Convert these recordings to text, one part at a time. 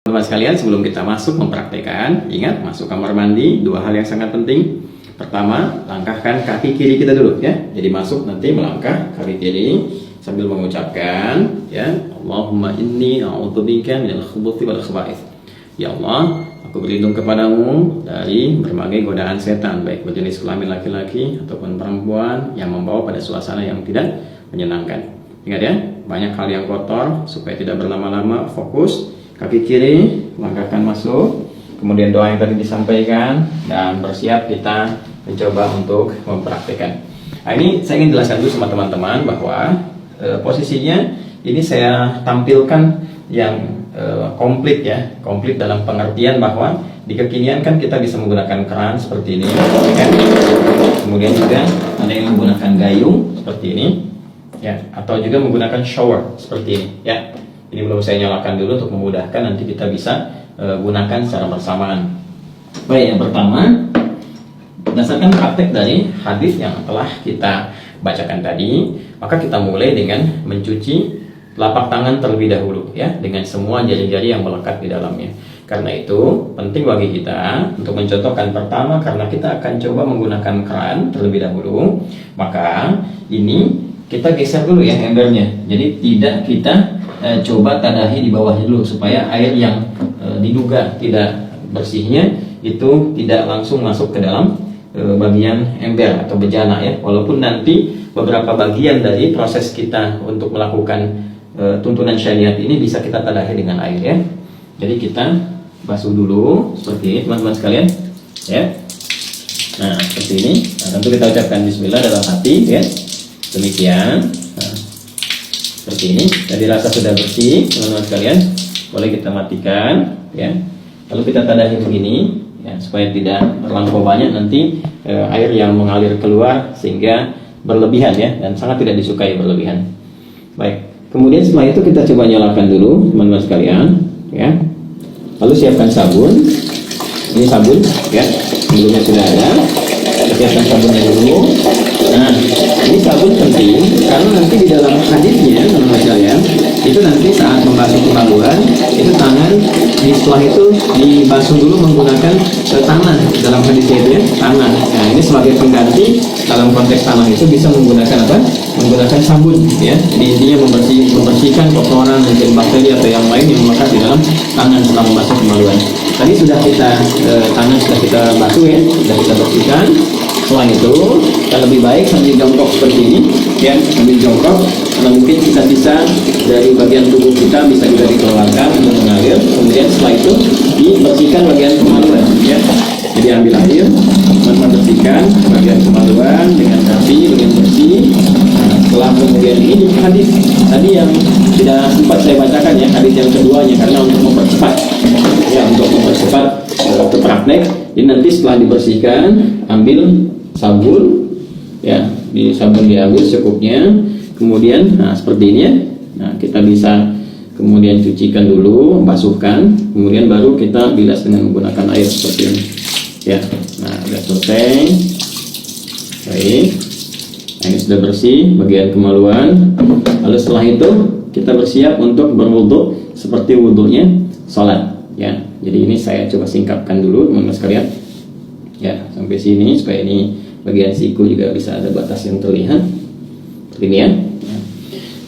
Teman-teman sekalian, sebelum kita masuk mempraktekkan, ingat masuk kamar mandi, dua hal yang sangat penting. Pertama, langkahkan kaki kiri kita dulu ya. Jadi masuk nanti melangkah kaki kiri sambil mengucapkan ya, Allahumma inni a'udzubika minal khubuthi wal khaba'ith. Ya Allah, aku berlindung kepadamu dari berbagai godaan setan, baik berjenis kelamin laki-laki ataupun perempuan yang membawa pada suasana yang tidak menyenangkan. Ingat ya, banyak hal yang kotor, supaya tidak berlama-lama, fokus kaki kiri, langkahkan masuk, kemudian doa yang tadi disampaikan, dan bersiap kita mencoba untuk mempraktikkan. Nah, ini saya ingin jelaskan dulu sama teman-teman bahwa posisinya ini saya tampilkan yang komplit ya, komplit dalam pengertian bahwa di kekinian kan kita bisa menggunakan keran seperti ini, kan? Kemudian juga ada yang menggunakan gayung seperti ini, ya, atau juga menggunakan shower seperti ini, ya. Ini belum saya nyalakan dulu untuk memudahkan, nanti kita bisa gunakan secara bersamaan. Baik, yang pertama, berdasarkan praktek dari hadis yang telah kita bacakan tadi, maka kita mulai dengan mencuci telapak tangan terlebih dahulu ya, dengan semua jari-jari yang melekat di dalamnya. Karena itu penting bagi kita untuk mencontohkan. Pertama, karena kita akan coba menggunakan keran terlebih dahulu, maka ini kita geser dulu ya embernya. Jadi tidak kita coba tadahi di bawahnya dulu, supaya air yang diduga tidak bersihnya itu tidak langsung masuk ke dalam bagian ember atau bejana ya. Walaupun nanti beberapa bagian dari proses kita untuk melakukan tuntunan syariat ini bisa kita tadahi dengan air ya. Jadi kita basuh dulu seperti ini teman-teman sekalian ya. Nah seperti ini. Nah, tentu kita ucapkan bismillah dalam hati ya. Demikian. Nah, seperti ini. Jadi rasa sudah bersih teman-teman sekalian, boleh kita matikan ya. Lalu kita tadahi begini ya, supaya tidak terlampau banyak nanti air yang mengalir keluar sehingga berlebihan ya, dan sangat tidak disukai berlebihan. Baik, kemudian setelah itu kita coba nyalakan dulu teman-teman sekalian ya. Lalu siapkan sabun. Ini sabun ya, sebelumnya sudah ada. Siapkan sabunnya dulu. Nah, ini sabun penting karena nanti di dalam hadisnya teman-teman sekalian, itu nanti saat membasuh kemaluan, itu tangan setelah itu dibasuh dulu menggunakan tangan. Dalam hadisnya itu ya, tangan. Nah, ini sebagai pengganti dalam konteks tanah itu bisa menggunakan apa? Menggunakan sabun ya. Jadi intinya membersihkan kotoran mungkin bakteri atau yang lain yang melekat di dalam tangan setelah membasuh kemaluan. Tadi sudah kita tangan sudah kita basuh ya, sudah kita bersihkan. Setelah itu kita lebih baik sambil jongkok seperti ini ya, sambil jongkok karena mungkin sisa-sisa dari bagian tubuh kita bisa juga dikeluarkan untuk mengalir. Kemudian setelah itu dibersihkan bagian kemaluan ya. Jadi ambil air, teman-teman bersihkan bagian kemaluan dengan rapi, dengan bersih. Nah, setelah kemudian ini hadis tadi yang tidak sempat saya bacakan ya, hadis yang keduanya, karena untuk mempercepat ya, untuk mempercepat waktu praktek. Jadi nanti setelah dibersihkan, ambil sabun ya, di sabun diambil secukupnya, kemudian nah seperti ini ya. Nah kita bisa kemudian cucikan dulu, basuhkan, kemudian baru kita bilas dengan menggunakan air seperti ini ya. Nah sudah selesai. Baik, nah, ini sudah bersih bagian kemaluan. Lalu setelah itu kita bersiap untuk berwudu seperti wudunya sholat ya. Jadi ini saya coba singkapkan dulu teman-teman sekalian ya, sampai sini supaya ini bagian siku juga bisa ada batas yang terlihat seperti ini ya.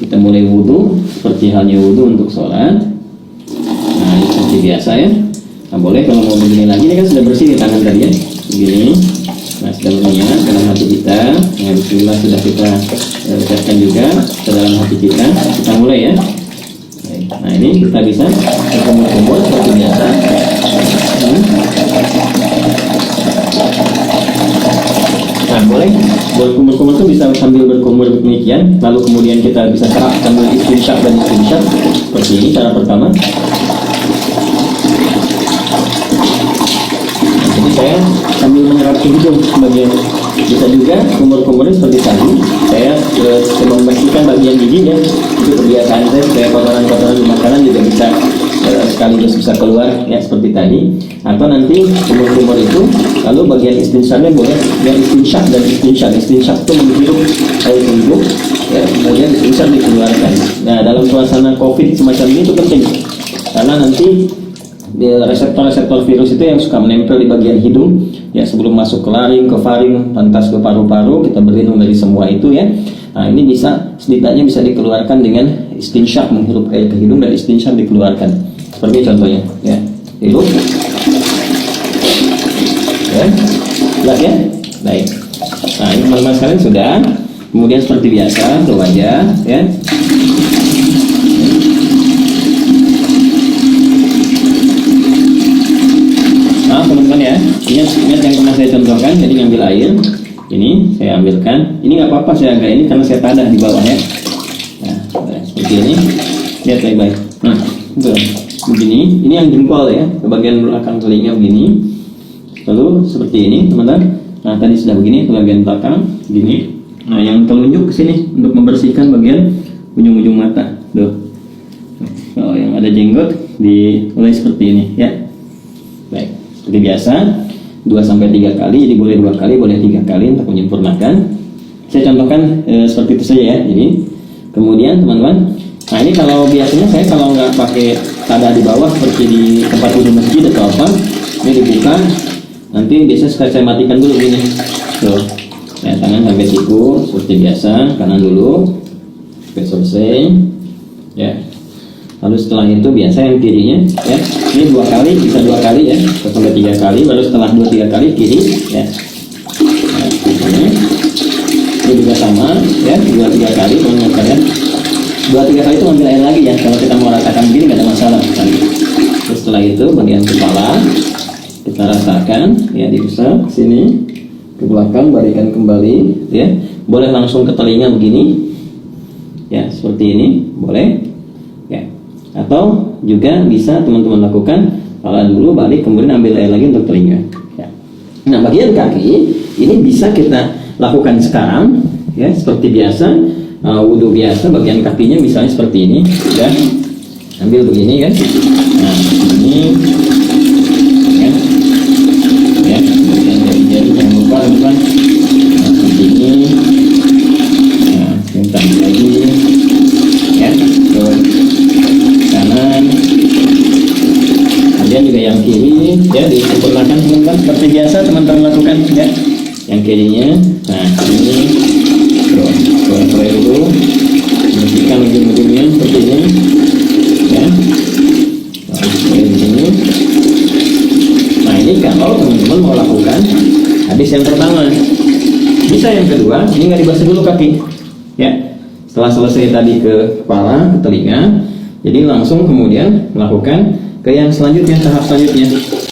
Kita mulai wudhu seperti halnya wudhu untuk sholat. Nah ini seperti biasa ya. Nah boleh kalau mau begini lagi, ini kan sudah bersih di tangan tadi ya, begini. Nah sudah berniat dalam hati kita. Nah bismillah sudah kita ucapkan juga ke dalam hati kita. Kita mulai ya. Nah ini kita bisa berkumur-kumur seperti biasa. Nah boleh berkumur-kumur itu bisa sambil berkumur demikian. Lalu kemudian kita bisa serap sambil istinsyaq dan istinsyaq seperti ini cara pertama. Jadi saya sambil menyerap hidung sebagian. Bisa juga kumur-kumurnya seperti tadi. Saya coba membersihkan bagian gigi ya. Itu kebiasaan saya supaya kotoran-kotoran di makanan juga bisa sekaligus bisa keluar ya seperti tadi. Atau nanti kumur-kumur itu lalu bagian istinsyaqnya boleh yang istinsyaq dan istinsyaq. Istinsyaq itu menghirup air tubuh ya, kemudian istinsyaq dikeluarkan. Nah dalam suasana COVID semacam ini itu penting karena nanti reseptor-reseptor virus itu yang suka menempel di bagian hidung ya, sebelum masuk ke laring, ke faring, lantas ke paru-paru, kita berlindung dari semua itu ya. Nah, ini bisa setidaknya bisa dikeluarkan dengan istinsyaq, menghirup air ke hidung dan istinsyaq dikeluarkan. Seperti contohnya ya. Hirup. Ya. Jelas ya? Baik. Nah, ini teman-teman sekalian sudah. Kemudian seperti biasa ke wajah ya. Nah, teman-teman ya, ingat yang pernah saya contohkan. Jadi ngambil air, ini saya ambilkan. Ini nggak apa-apa saya agak ini karena saya tadah di bawah ya. Nah, seperti ini. Lihat baik-baik. Nah, begini. Ini yang jempol ya, ke bagian belakang telinga begini. Lalu seperti ini, teman-teman. Nah, tadi sudah begini ke bagian belakang, begini. Nah, yang telunjuk ke sini untuk membersihkan bagian ujung-ujung mata. Tuh. Kalau yang ada jenggot dimulai seperti ini ya. Baik, seperti biasa 2-3 kali, jadi boleh 2 kali, boleh 3 kali untuk menyempurnakan. Saya contohkan seperti itu saja ya. Jadi kemudian teman-teman, nah ini kalau biasanya saya kalau nggak pakai tadah di bawah seperti di tempat wudhu masjid atau apa, ini dibuka, nanti biasanya saya matikan dulu gini. Tuh. Ya, tangan sampai siku seperti biasa, kanan dulu sampai selesai ya. Lalu setelah itu biasa yang kirinya ya, ini 2 kali, bisa 2 kali ya, sampai 3 kali, baru setelah 2-3 kali kiri ya. Nah, ini juga sama ya, 2-3 kali teman-teman sekalian. 2-3 kali itu ambil air lagi ya, kalau kita mau rasakan begini nggak ada masalah. Terus setelah itu bagian kepala kita rasakan ya, diusap sini ke belakang, balikan kembali ya. Boleh langsung ke telinga begini ya, seperti ini boleh ya, atau juga bisa teman-teman lakukan pala dulu, balik, kemudian ambil air lagi untuk telinga ya. Nah, bagian kaki ini bisa kita lakukan sekarang ya, seperti biasa wudhu biasa. Bagian kakinya misalnya seperti ini ya, ambil begini kan. Nah, ini ya, kemudian jari jangan lupa teman-teman. Nah, seperti ini. Nah, minta lagi ya, ke kanan. Kemudian juga yang kiri ya, disempurnakan teman-teman seperti biasa teman-teman lakukan ya. Yang kirinya, nah ini terus dulu, bersihkan ujung-ujungnya seperti ini ya. Nah, seperti ini. Nah, ini kalau teman-teman mau lakukan habis yang pertama, bisa yang kedua ini nggak dibasuh dulu kaki ya. Setelah selesai tadi ke kepala, ke telinga, jadi langsung kemudian melakukan ke yang selanjutnya, tahap selanjutnya.